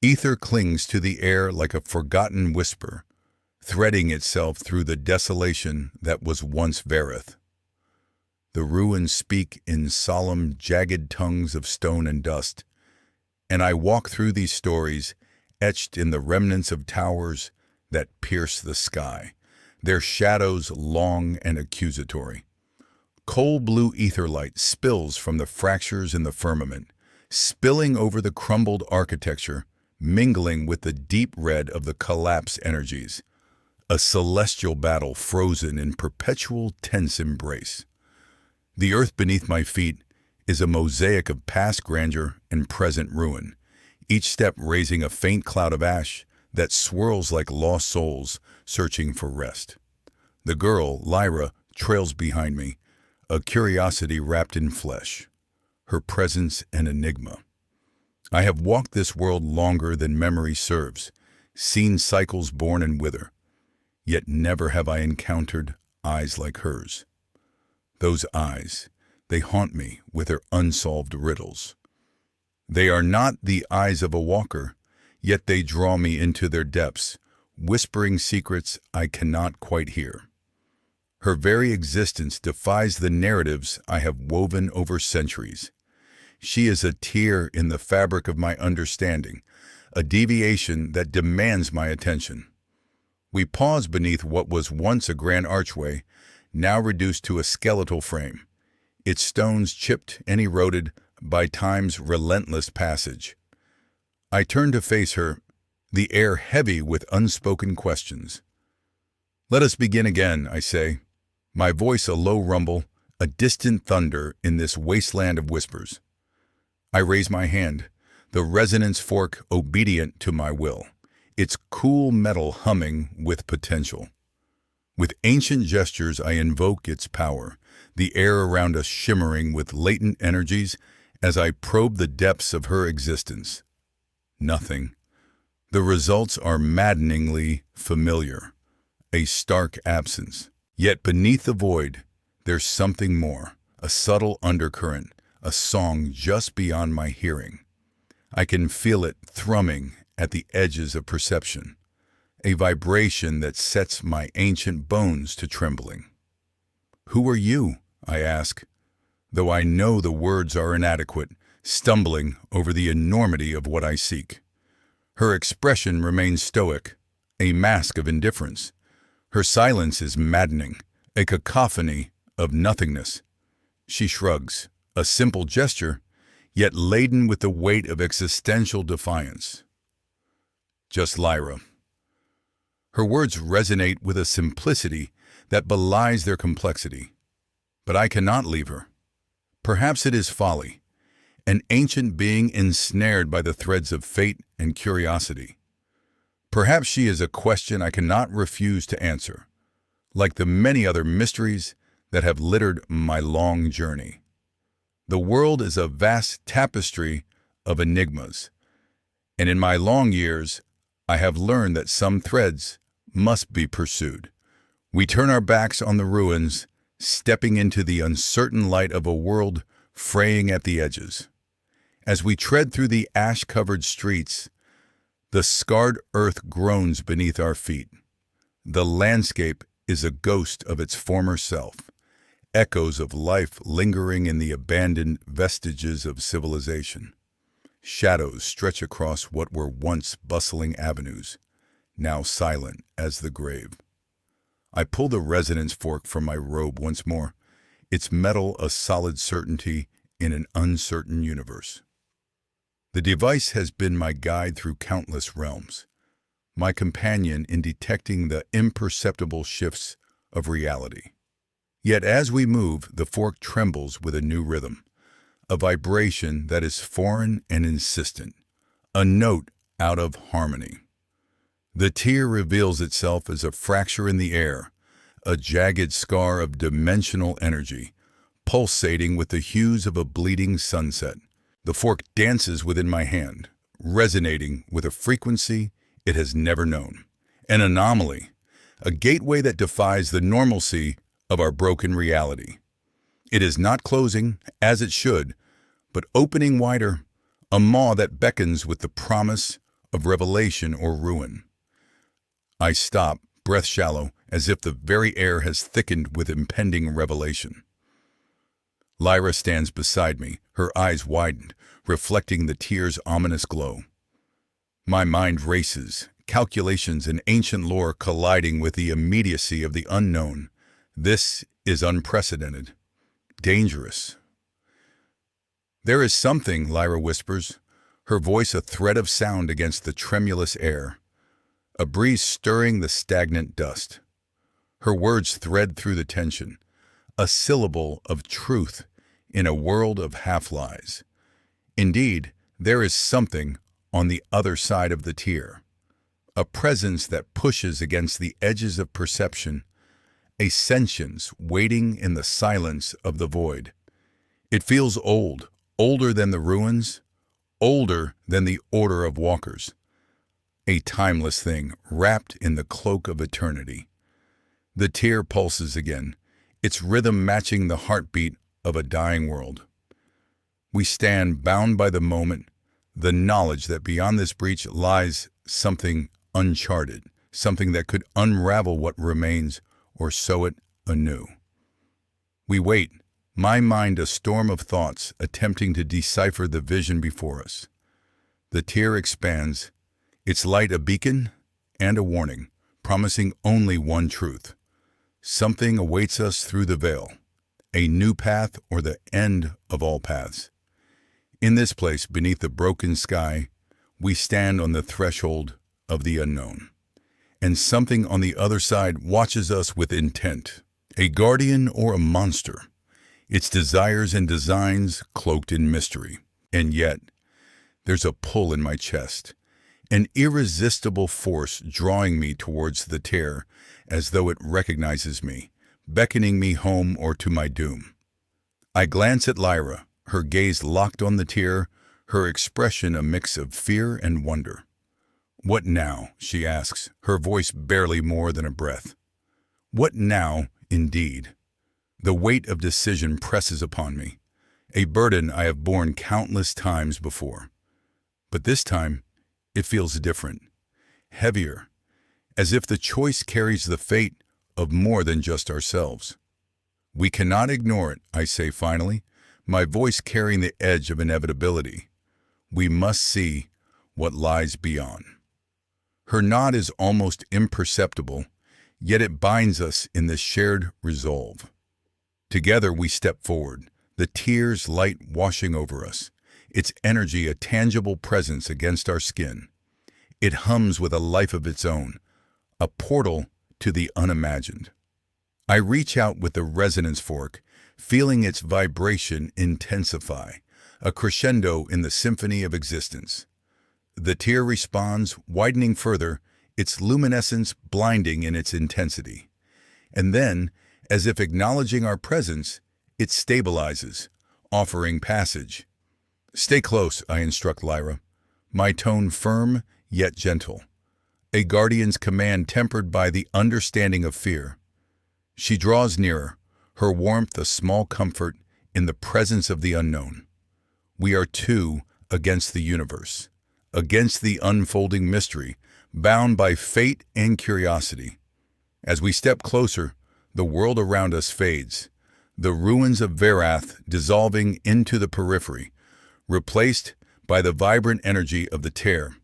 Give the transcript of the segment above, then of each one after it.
Ether clings to the air like a forgotten whisper, threading itself through the desolation that was once Verath. The ruins speak in solemn, jagged tongues of stone and dust, and I walk through these stories, etched in the remnants of towers that pierce the sky, their shadows long and accusatory. Coal-blue ether light spills from the fractures in the firmament, spilling over the crumbled architecture, mingling with the deep red of the collapse energies. A celestial battle frozen in perpetual tense embrace. The earth beneath my feet is a mosaic of past grandeur and present ruin, each step raising a faint cloud of ash that swirls like lost souls searching for rest. The girl, Lyra, trails behind me, a curiosity wrapped in flesh, her presence an enigma. I have walked this world longer than memory serves, seen cycles born and wither, yet never have I encountered eyes like hers. Those eyes, they haunt me with their unsolved riddles. They are not the eyes of a walker, yet they draw me into their depths, whispering secrets I cannot quite hear. Her very existence defies the narratives I have woven over centuries. She is a tear in the fabric of my understanding, a deviation that demands my attention. We pause beneath what was once a grand archway, now reduced to a skeletal frame, its stones chipped and eroded by time's relentless passage. I turn to face her, the air heavy with unspoken questions. "Let us begin again," I say, my voice a low rumble, a distant thunder in this wasteland of whispers. I raise my hand, the resonance fork obedient to my will, its cool metal humming with potential. With ancient gestures I invoke its power, the air around us shimmering with latent energies as I probe the depths of her existence. Nothing. The results are maddeningly familiar, a stark absence. Yet beneath the void, there's something more, a subtle undercurrent, a song just beyond my hearing. I can feel it thrumming at the edges of perception, a vibration that sets my ancient bones to trembling. "Who are you?" I ask, though I know the words are inadequate, stumbling over the enormity of what I seek. Her expression remains stoic, a mask of indifference. Her silence is maddening, a cacophony of nothingness. She shrugs, a simple gesture, yet laden with the weight of existential defiance. "Just Lyra." Her words resonate with a simplicity that belies their complexity. But I cannot leave her. Perhaps it is folly, an ancient being ensnared by the threads of fate and curiosity. Perhaps she is a question I cannot refuse to answer, like the many other mysteries that have littered my long journey. The world is a vast tapestry of enigmas, and in my long years, I have learned that some threads must be pursued. We turn our backs on the ruins, stepping into the uncertain light of a world fraying at the edges. As we tread through the ash-covered streets, the scarred earth groans beneath our feet. The landscape is a ghost of its former self, echoes of life lingering in the abandoned vestiges of civilization. Shadows stretch across what were once bustling avenues, now silent as the grave. I pull the resonance fork from my robe once more, its metal a solid certainty in an uncertain universe. The device has been my guide through countless realms, my companion in detecting the imperceptible shifts of reality. Yet as we move, the fork trembles with a new rhythm, a vibration that is foreign and insistent, a note out of harmony. The tear reveals itself as a fracture in the air, a jagged scar of dimensional energy, pulsating with the hues of a bleeding sunset. The fork dances within my hand, resonating with a frequency it has never known. An anomaly, a gateway that defies the normalcy of our broken reality. It is not closing, as it should, but opening wider, a maw that beckons with the promise of revelation or ruin. I stop, breath shallow, as if the very air has thickened with impending revelation. Lyra stands beside me, her eyes widened, reflecting the tear's ominous glow. My mind races, calculations and ancient lore colliding with the immediacy of the unknown. This is unprecedented, dangerous. "There is something," Lyra whispers, her voice a thread of sound against the tremulous air, a breeze stirring the stagnant dust. Her words thread through the tension, a syllable of truth in a world of half-lies. Indeed, there is something on the other side of the tear, a presence that pushes against the edges of perception, a sentience waiting in the silence of the void. It feels old, older than the ruins, older than the order of walkers, a timeless thing wrapped in the cloak of eternity. The tear pulses again, its rhythm matching the heartbeat of a dying world. We stand bound by the moment, the knowledge that beyond this breach lies something uncharted, something that could unravel what remains or sew it anew. We wait, my mind a storm of thoughts attempting to decipher the vision before us. The tear expands, its light a beacon and a warning, promising only one truth. Something awaits us through the veil, a new path or the end of all paths. In this place, beneath the broken sky, we stand on the threshold of the unknown. And something on the other side watches us with intent, a guardian or a monster, its desires and designs cloaked in mystery. And yet, there's a pull in my chest, an irresistible force drawing me towards the tear as though it recognizes me, beckoning me home or to my doom. I glance at Lyra, her gaze locked on the tear, her expression a mix of fear and wonder. "What now?" she asks, her voice barely more than a breath. What now, indeed? The weight of decision presses upon me, a burden I have borne countless times before. But this time, it feels different, heavier, as if the choice carries the fate of more than just ourselves. "We cannot ignore it," I say finally, my voice carrying the edge of inevitability. "We must see what lies beyond." Her nod is almost imperceptible, yet it binds us in this shared resolve. Together we step forward, the tear's light washing over us, its energy a tangible presence against our skin. It hums with a life of its own, a portal to the unimagined. I reach out with the resonance fork, feeling its vibration intensify, a crescendo in the symphony of existence. The tear responds, widening further, its luminescence blinding in its intensity. And then, as if acknowledging our presence, it stabilizes, offering passage. "Stay close," I instruct Lyra, my tone firm yet gentle, a guardian's command tempered by the understanding of fear. She draws nearer, her warmth a small comfort in the presence of the unknown. We are two against the universe, against the unfolding mystery, bound by fate and curiosity. As we step closer, the world around us fades, the ruins of Verath dissolving into the periphery, replaced by the vibrant energy of the tear.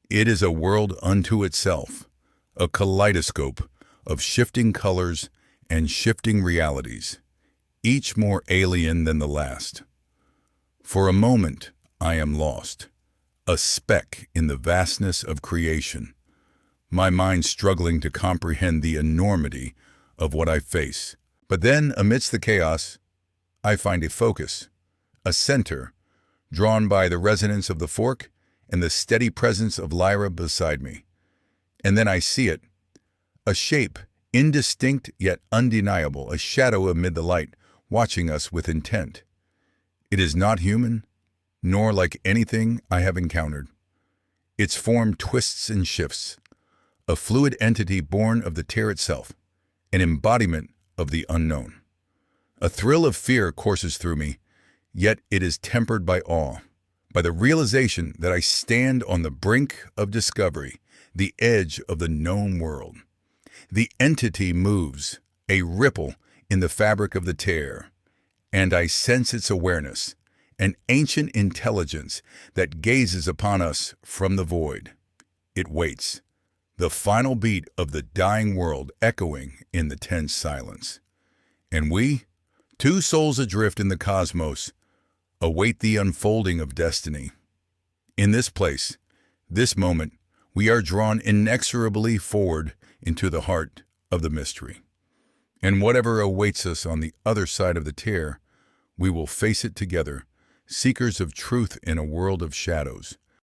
It is a world unto itself, a kaleidoscope of shifting colors and shifting realities, each more alien than the last. For a moment, I am lost, a speck in the vastness of creation, my mind struggling to comprehend the enormity of what I face. But then, amidst the chaos, I find a focus, a center, drawn by the resonance of the fork and the steady presence of Lyra beside me. And then I see it, a shape, indistinct yet undeniable, a shadow amid the light, watching us with intent. It is not human, nor like anything I have encountered. Its form twists and shifts, a fluid entity born of the tear itself, an embodiment of the unknown. A thrill of fear courses through me, yet it is tempered by awe, by the realization that I stand on the brink of discovery, the edge of the known world. The entity moves, a ripple in the fabric of the tear, and I sense its awareness, an ancient intelligence that gazes upon us from the void. It waits, the final beat of the dying world echoing in the tense silence. And we, two souls adrift in the cosmos, await the unfolding of destiny. In this place, this moment, we are drawn inexorably forward into the heart of the mystery. And whatever awaits us on the other side of the tear, we will face it together, seekers of truth in a world of shadows.